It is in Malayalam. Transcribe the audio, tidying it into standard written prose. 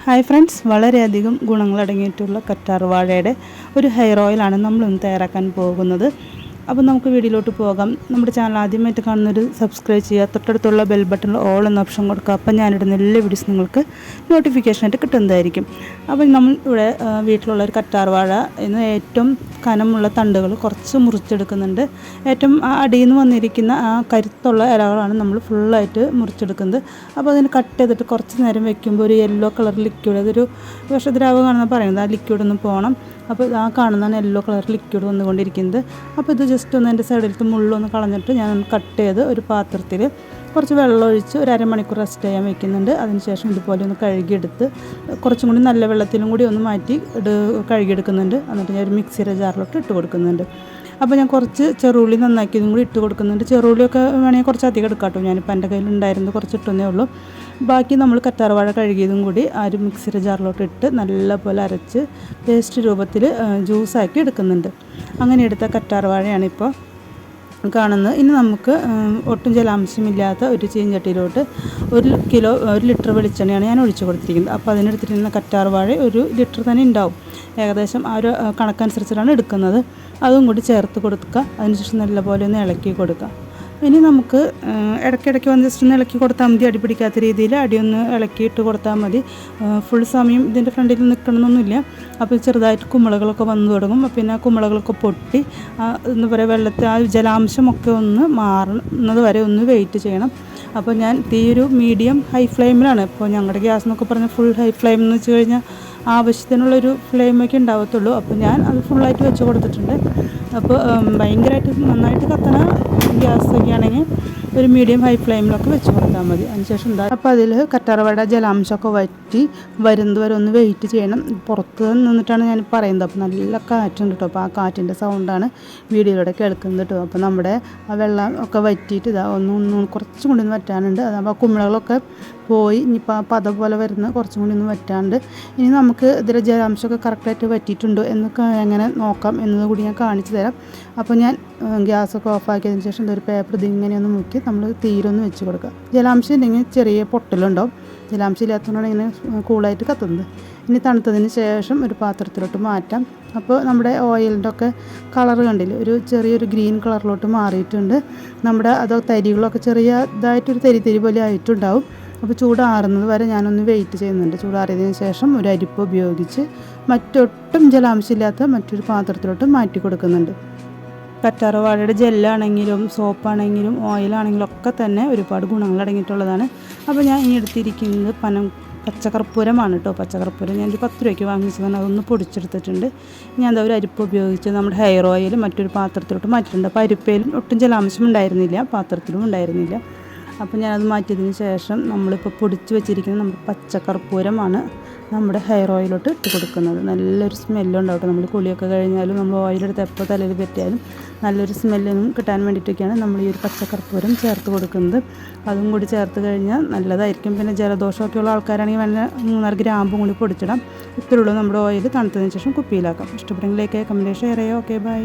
ഹായ് ഫ്രണ്ട്സ്, വളരെയധികം ഗുണങ്ങളടങ്ങിയിട്ടുള്ള കറ്റാർ വാഴയുടെ ഒരു ഹെയർ ഓയിലാണ് നമ്മളിന്ന് തയ്യാറാക്കാൻ പോകുന്നത്. അപ്പോൾ നമുക്ക് വീഡിയോയിലോട്ട് പോകാം. നമ്മുടെ ചാനൽ ആദ്യമായിട്ട് കാണുന്നൊരു സബ്സ്ക്രൈബ് ചെയ്യുക, തൊട്ടടുത്തുള്ള ബെൽ ബട്ടണിൽ ഓൾ എന്ന ഓപ്ഷൻ കൊടുക്കുക. അപ്പോൾ ഞാനിടുന്ന എല്ലാ വീഡിയോസ് നിങ്ങൾക്ക് നോട്ടിഫിക്കേഷനായിട്ട് കിട്ടുന്നതായിരിക്കും. അപ്പോൾ നമ്മൾ ഇവിടെ വീട്ടിലുള്ള ഒരു കറ്റാർ വാഴ ഇന്ന് ഏറ്റവും കനമുള്ള തണ്ടുകൾ കുറച്ച് മുറിച്ചെടുക്കുന്നുണ്ട്. ഏറ്റവും അടിയിൽ നിന്ന് വന്നിരിക്കുന്ന ആ കരുത്തുള്ള ഇലകളാണ് നമ്മൾ ഫുള്ളായിട്ട് മുറിച്ചെടുക്കുന്നത്. അപ്പോൾ അതിന് കട്ട് ചെയ്തിട്ട് കുറച്ച് നേരം വെക്കുമ്പോൾ ഒരു യെല്ലോ കളർ ലിക്വിഡ്, അതൊരു വിഷദ്രാവകമാണെന്ന് പറയുന്നത്, ആ ലിക്വിഡ് ഒന്ന് പോകണം. അപ്പോൾ ആ കാണുന്നതാണ് യെല്ലോ കളർ ലിക്വിഡ് വന്നുകൊണ്ടിരിക്കുന്നത്. അപ്പോൾ ഇത് ജസ്റ്റ് ഒന്ന് എൻ്റെ സൈഡിലത്തെ മുള്ളൊന്ന് കളഞ്ഞിട്ട് ഞാൻ കട്ട് ചെയ്ത് ഒരു പാത്രത്തിൽ കുറച്ച് വെള്ളം ഒഴിച്ച് ഒരു അരമണിക്കൂർ റെസ്റ്റ് ചെയ്യാൻ വെക്കുന്നുണ്ട്. അതിനുശേഷം ഇതുപോലെ ഒന്ന് കഴുകിയെടുത്ത് കുറച്ചും കൂടി നല്ല വെള്ളത്തിലും കൂടി ഒന്ന് മാറ്റി കഴുകിയെടുക്കുന്നുണ്ട്. എന്നിട്ട് ഞാൻ ഒരു മിക്സിയുടെ ജാറിലോട്ട് ഇട്ട് കൊടുക്കുന്നുണ്ട്. അപ്പോൾ ഞാൻ കുറച്ച് ചെറുള്ളി നന്നാക്കിയതും കൂടി ഇട്ട് കൊടുക്കുന്നുണ്ട്. ചെറുള്ളിയൊക്കെ വേണമെങ്കിൽ കുറച്ച് അധികം എടുക്കാം കേട്ടോ. ഞാനിപ്പോൾ എൻ്റെ കയ്യിലുണ്ടായിരുന്നത് കുറച്ച് ഇട്ടുന്നേ ഉള്ളൂ. ബാക്കി നമ്മൾ കറ്റാർ വാഴ കഴുകിയതും കൂടി ആ ഒരു മിക്സിയുടെ ജാറിലോട്ട് ഇട്ട് നല്ലപോലെ അരച്ച് പേസ്റ്റ് രൂപത്തിൽ ജ്യൂസാക്കി എടുക്കുന്നുണ്ട്. അങ്ങനെ എടുത്ത കറ്റാർ വാഴയാണ് ഇപ്പോൾ കാണുന്നത്. ഇനി നമുക്ക് ഒട്ടും ജലാംശമില്ലാത്ത ഒരു ചീഞ്ചട്ടിയിലോട്ട് 1 ലിറ്റർ വെളിച്ചെണ്ണയാണ് ഞാൻ ഒഴിച്ചു കൊടുത്തിരിക്കുന്നത്. അപ്പോൾ അതിനെടുത്തിരിക്കുന്ന കറ്റാർ വാഴ 1 ലിറ്റർ തന്നെ ഉണ്ടാവും. ഏകദേശം ആ ഒരു കണക്കനുസരിച്ചിട്ടാണ് എടുക്കുന്നത്. അതും കൂടി ചേർത്ത് കൊടുക്കുക. അതിനുശേഷം നല്ലപോലെ ഒന്ന് ഇളക്കി കൊടുക്കുക. ഇനി നമുക്ക് ഇടയ്ക്കിടയ്ക്ക് വന്ന് ജസ്റ്റ് ഒന്ന് ഇളക്കി കൊടുത്താൽ മതി. അടി പിടിക്കാത്ത രീതിയിൽ അടിയൊന്ന് ഇളക്കിയിട്ട് കൊടുത്താൽ മതി. ഫുൾ സമയം ഇതിൻ്റെ ഫ്രണ്ടിൽ നിൽക്കണമെന്നൊന്നുമില്ല. അപ്പോൾ ചെറുതായിട്ട് കുമിളകളൊക്കെ വന്നു തുടങ്ങും. പിന്നെ ആ കുമിളകളൊക്കെ പൊട്ടി എന്താ പറയുക, വെള്ളത്തിൽ ആ ജലാംശമൊക്കെ ഒന്ന് മാറുന്നത് വരെ ഒന്ന് വെയിറ്റ് ചെയ്യണം. അപ്പോൾ ഞാൻ തീ ഒരു മീഡിയം ഹൈ ഫ്ലെയിമിലാണ്. ഇപ്പോൾ ഞങ്ങളുടെ ഗ്യാസ് എന്നൊക്കെ പറഞ്ഞാൽ ഫുൾ ഹൈ ഫ്ലെയിം എന്ന് വെച്ച് കഴിഞ്ഞാൽ ആവശ്യത്തിനുള്ളൊരു ഫ്ലെയിമൊക്കെ ഉണ്ടാവത്തുള്ളൂ. അപ്പോൾ ഞാൻ അത് ഫുള്ളായിട്ട് വെച്ച് കൊടുത്തിട്ടുണ്ട്. അപ്പോൾ ഭയങ്കരമായിട്ട് നന്നായിട്ട് കത്തണ ഗ്യാസൊക്കെ ആണെങ്കിൽ ഒരു മീഡിയം ഹൈ ഫ്ലെയിമിലൊക്കെ വെച്ച് കൊടുത്താൽ മതി. അതിനുശേഷം അപ്പോൾ അതിൽ കറ്റാർവാഴ ജലാംശമൊക്കെ വറ്റി വരുന്നത് വരെ ഒന്ന് വെയിറ്റ് ചെയ്യണം. പുറത്ത് നിന്നിട്ടാണ് ഞാൻ പറയുന്നത്. അപ്പോൾ നല്ല കാറ്റുണ്ട് കേട്ടോ. അപ്പോൾ ആ കാറ്റിൻ്റെ സൗണ്ടാണ് വീഡിയോയിലൂടെ കേൾക്കുന്നത് കേട്ടോ. അപ്പോൾ നമ്മുടെ ആ വെള്ളം ഒക്കെ വറ്റിയിട്ട് കുറച്ചും കൂടി ഒന്ന് വറ്റാനുണ്ട്. അതാകുമ്പോൾ കുമിളകളൊക്കെ പോയി ഇനിയിപ്പോൾ പത പോലെ വരുന്ന കുറച്ചും കൂടി ഒന്ന് വറ്റാണ്ട്. ഇനി നമുക്ക് ഇതിലെ ജലാംശമൊക്കെ കറക്റ്റായിട്ട് വറ്റിയിട്ടുണ്ടോ എന്നൊക്കെ എങ്ങനെ നോക്കാം എന്നത് കൂടി ഞാൻ കാണിച്ചു തരാം. അപ്പോൾ ഞാൻ ഗ്യാസൊക്കെ ഓഫാക്കിയതിന് ശേഷം ഇതൊരു പേപ്പർ ഇതിങ്ങനെയൊന്ന് മുക്കി നമ്മൾ തീരൊന്ന് വെച്ച് കൊടുക്കുക. ജലാംശം ഉണ്ടെങ്കിൽ ചെറിയ പൊട്ടലുണ്ടാവും. ജലാംശം ഇല്ലാത്തതുകൊണ്ടാണ് ഇങ്ങനെ കൂളായിട്ട് കത്തുന്നത്. ഇനി തണുത്തതിന് ശേഷം ഒരു പാത്രത്തിലോട്ട് മാറ്റാം. അപ്പോൾ നമ്മുടെ ഓയിലിൻ്റെ ഒക്കെ കളർ കണ്ടില്ലേ, ഒരു ചെറിയൊരു ഗ്രീൻ കളറിലോട്ട് മാറിയിട്ടുണ്ട്. നമ്മുടെ അതോ തരികളൊക്കെ ചെറിയ ഇതായിട്ടൊരു തരി പോലെ ആയിട്ടുണ്ടാവും. അപ്പോൾ ചൂടാറുന്നത് വരെ ഞാനൊന്ന് വെയിറ്റ് ചെയ്യുന്നുണ്ട്. ചൂടാറിയതിന് ശേഷം ഒരു അരിപ്പ് ഉപയോഗിച്ച് മറ്റൊട്ടും ജലാംശമില്ലാത്ത മറ്റൊരു പാത്രത്തിലോട്ട് മാറ്റി കൊടുക്കുന്നുണ്ട്. കറ്റാർ വാഴയുടെ ജെല്ലാണെങ്കിലും സോപ്പാണെങ്കിലും ഓയിലാണെങ്കിലും ഒക്കെ തന്നെ ഒരുപാട് ഗുണങ്ങൾ അടങ്ങിയിട്ടുള്ളതാണ്. അപ്പോൾ ഞാൻ ഇനി എടുത്തിരിക്കുന്നത് പച്ചക്കർപ്പൂരമാണ് കേട്ടോ. പച്ചക്കർപ്പൂരം ഞാനൊരു 10 രൂപയ്ക്ക് വാങ്ങിച്ചതാണ്. അതൊന്ന് പൊടിച്ചെടുത്തിട്ടുണ്ട്. ഞാൻ എന്താ ഒരു അരിപ്പ് ഉപയോഗിച്ച് നമ്മുടെ ഹെയർ ഓയിൽ മറ്റൊരു പാത്രത്തിലോട്ട് മാറ്റിയിട്ടുണ്ട്. അപ്പോൾ അരിപ്പയിലും ഒട്ടും ജലാംശം ഉണ്ടായിരുന്നില്ല, പാത്രത്തിലും ഉണ്ടായിരുന്നില്ല. അപ്പോൾ ഞാനത് മാറ്റിയതിന് ശേഷം നമ്മളിപ്പോൾ പൊടിച്ച് വെച്ചിരിക്കുന്ന നമ്മുടെ പച്ചക്കർപ്പൂരമാണ് നമ്മുടെ ഹെയർ ഓയിലോട്ട് ഇട്ട് കൊടുക്കുന്നത്. നല്ലൊരു സ്മെല്ലുണ്ടാവട്ടെ. നമ്മൾ കുളിയൊക്കെ കഴിഞ്ഞാലും നമ്മൾ ഓയിലെടുത്ത് എപ്പോൾ തലയിൽ പറ്റിയാലും നല്ലൊരു സ്മെല്ലൊന്നും കിട്ടാൻ വേണ്ടിയിട്ടൊക്കെയാണ് നമ്മൾ ഈ ഒരു പച്ചക്കർപ്പൂരം ചേർത്ത് കൊടുക്കുന്നത്. അതും കൂടി ചേർത്ത് കഴിഞ്ഞാൽ നല്ലതായിരിക്കും. പിന്നെ ജലദോഷമൊക്കെ ഉള്ള ആൾക്കാരാണെങ്കിൽ നല്ല 3 ഗ്രാമ്പും കൂടി പൊടിച്ചിടാം. ഇത്രയുള്ളൂ നമ്മുടെ ഓയിൽ. തണുത്തതിന് ശേഷം കുപ്പിയിലാക്കാം. ഇഷ്ടപ്പെടുമെങ്കിൽ ലൈക്ക് ചെയ്യുക, കമൻറ്റ് ചെയ്യുക, ഷെയർ ചെയ്യുക. Okay, by.